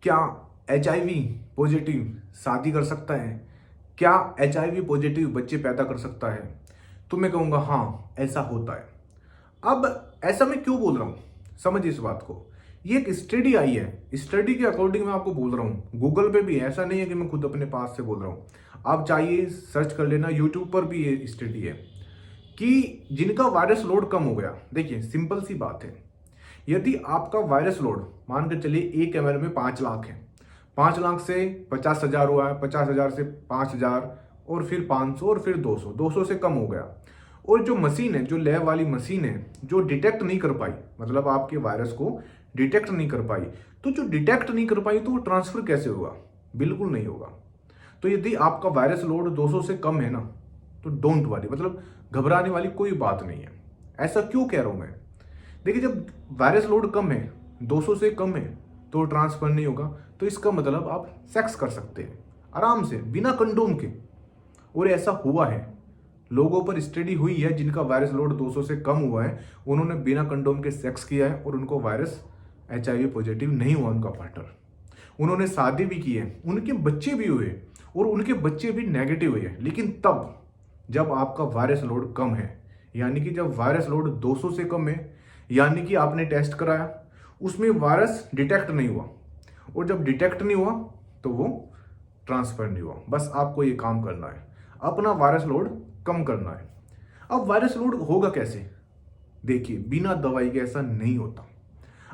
क्या HIV positive शादी कर सकता है? क्या HIV पॉजिटिव बच्चे पैदा कर सकता है? तो मैं कहूँगा हाँ, ऐसा होता है। अब ऐसा मैं क्यों बोल रहा हूँ, समझिए इस बात को। ये एक स्टडी आई है, स्टडी के अकॉर्डिंग मैं आपको बोल रहा हूँ। गूगल पे भी है, ऐसा नहीं है कि मैं खुद अपने पास से बोल रहा हूँ। आप चाहिए सर्च कर लेना, यूट्यूब पर भी ये स्टडी है कि जिनका वायरस लोड कम हो गया। देखिए सिंपल सी बात है, यदि आपका वायरस लोड मान के चलिए 1 ml में 5 लाख है, 5 लाख से 50,000 हुआ है, 50,000 से 5,000 और फिर 500 और फिर 200, 200 से कम हो गया। और जो मशीन है, जो लैब वाली मशीन है, जो डिटेक्ट नहीं कर पाई, मतलब आपके वायरस को डिटेक्ट नहीं कर पाई, तो जो डिटेक्ट नहीं कर पाई तो वो ट्रांसफर कैसे होगा? बिल्कुल नहीं होगा। तो यदि आपका वायरस लोड 200 से कम है ना, तो डोंट वरी, मतलब घबराने वाली कोई बात नहीं है। ऐसा क्यों कह रहा हूं मैं? देखिए, जब वायरस लोड कम है, 200 से कम है, तो ट्रांसफर नहीं होगा, तो इसका मतलब आप सेक्स कर सकते हैं आराम से बिना कंडोम के। और ऐसा हुआ है, लोगों पर स्टडी हुई है जिनका वायरस लोड 200 से कम हुआ है, उन्होंने बिना कंडोम के सेक्स किया है और उनको वायरस HIV पॉजिटिव नहीं हुआ उनका पार्टनर। उन्होंने शादी भी की है, उनके बच्चे भी हुए और उनके बच्चे भी नेगेटिव हुए हैं। लेकिन तब जब आपका वायरस लोड कम है, यानी कि जब वायरस लोड 200 से कम है, यानी कि आपने टेस्ट कराया, उसमें वायरस डिटेक्ट नहीं हुआ, और जब डिटेक्ट नहीं हुआ तो वो ट्रांसफर नहीं हुआ। बस आपको ये काम करना है, अपना वायरस लोड कम करना है। अब वायरस लोड होगा कैसे? देखिए, बिना दवाई के ऐसा नहीं होता।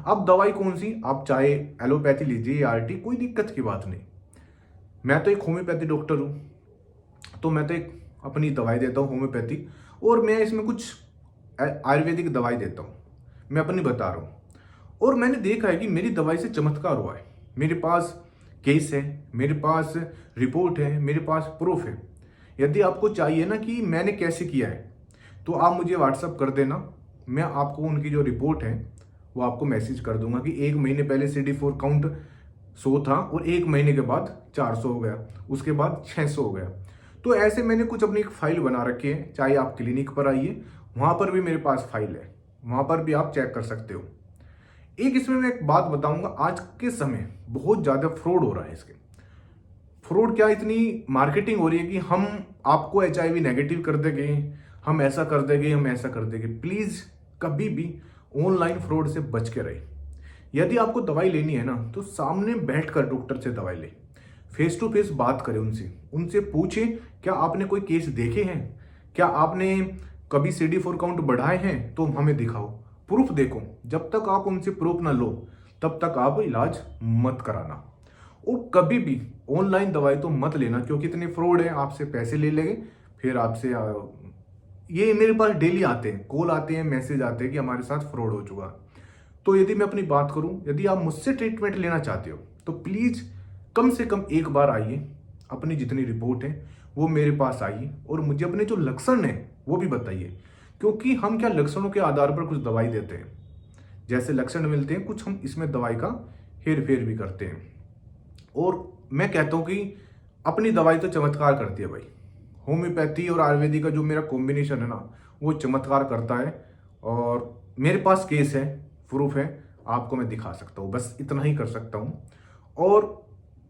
अब दवाई कौन सी? आप चाहे एलोपैथी लीजिए, ART, कोई दिक्कत की बात नहीं। मैं तो एक होम्योपैथी डॉक्टर हूँ, तो मैं तो एक अपनी दवाई देता हूँ होम्योपैथी, और मैं इसमें कुछ आयुर्वेदिक दवाई देता हूँ। मैं अपनी बता रहा हूँ, और मैंने देखा है कि मेरी दवाई से चमत्कार हुआ है। मेरे पास केस है, मेरे पास रिपोर्ट है, मेरे पास प्रूफ है। यदि आपको चाहिए ना कि मैंने कैसे किया है, तो आप मुझे व्हाट्सअप कर देना, मैं आपको उनकी जो रिपोर्ट है वो आपको मैसेज कर दूंगा कि 1 महीने पहले CD4 काउंट 100 था और 1 महीने के बाद 400 हो गया, उसके बाद 600 हो गया। तो ऐसे मैंने कुछ अपनी एक फाइल बना रखी है, चाहे आप क्लिनिक पर आइए, वहां पर भी मेरे पास फाइल है, वहां पर भी आप चेक कर सकते हो। एक इसमें मैं एक बात बताऊंगा, आज के समय बहुत ज्यादा फ्रॉड हो रहा है। इसके फ्रॉड क्या, इतनी मार्केटिंग हो रही है कि हम आपको HIV नेगेटिव कर देंगे, हम ऐसा कर देंगे, हम ऐसा कर देंगे। प्लीज कभी भी ऑनलाइन फ्रॉड से बच के रहे। यदि आपको दवाई लेनी है ना, तो सामने बैठकर डॉक्टर से दवाई ले, फेस टू फेस बात करें उनसे, उनसे पूछें क्या आपने कोई केस देखे हैं, क्या आपने कभी CD4 काउंट बढ़ाए हैं, तो हमें दिखाओ, प्रूफ देखो। जब तक आप उनसे प्रूफ ना लो, तब तक आप इलाज मत कराना। और कभी भी ऑनलाइन दवाई तो मत लेना, क्योंकि इतने फ्रॉड है, आपसे पैसे ले लेंगे, फिर आपसे ये मेरे पास डेली आते हैं, कॉल आते हैं, मैसेज आते हैं कि हमारे साथ फ्रॉड हो चुका। तो यदि मैं अपनी बात करूं, यदि आप मुझसे ट्रीटमेंट लेना चाहते हो, तो प्लीज कम से कम एक बार आइए, अपनी जितनी रिपोर्ट है वो मेरे पास आइए, और मुझे अपने जो लक्षण है वो भी बताइए। क्योंकि हम क्या लक्षणों के आधार पर कुछ दवाई देते हैं, जैसे लक्षण मिलते हैं कुछ, हम इसमें दवाई का हेर फेर भी करते हैं। और मैं कहता हूं कि अपनी दवाई तो चमत्कार करती है भाई। होम्योपैथी और आयुर्वेदिक का जो मेरा कॉम्बिनेशन है ना, वो चमत्कार करता है। और मेरे पास केस है, प्रूफ है, आपको मैं दिखा सकता हूँ, बस इतना ही कर सकता हूँ। और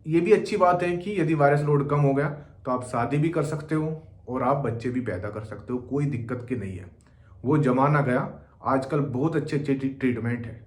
ये भी अच्छी बात है कि यदि वायरस लोड कम हो गया तो आप शादी भी कर सकते हो और आप बच्चे भी पैदा कर सकते हो, कोई दिक्कत की नहीं है। वो जमाना गया, आजकल बहुत अच्छे अच्छे ट्रीटमेंट है।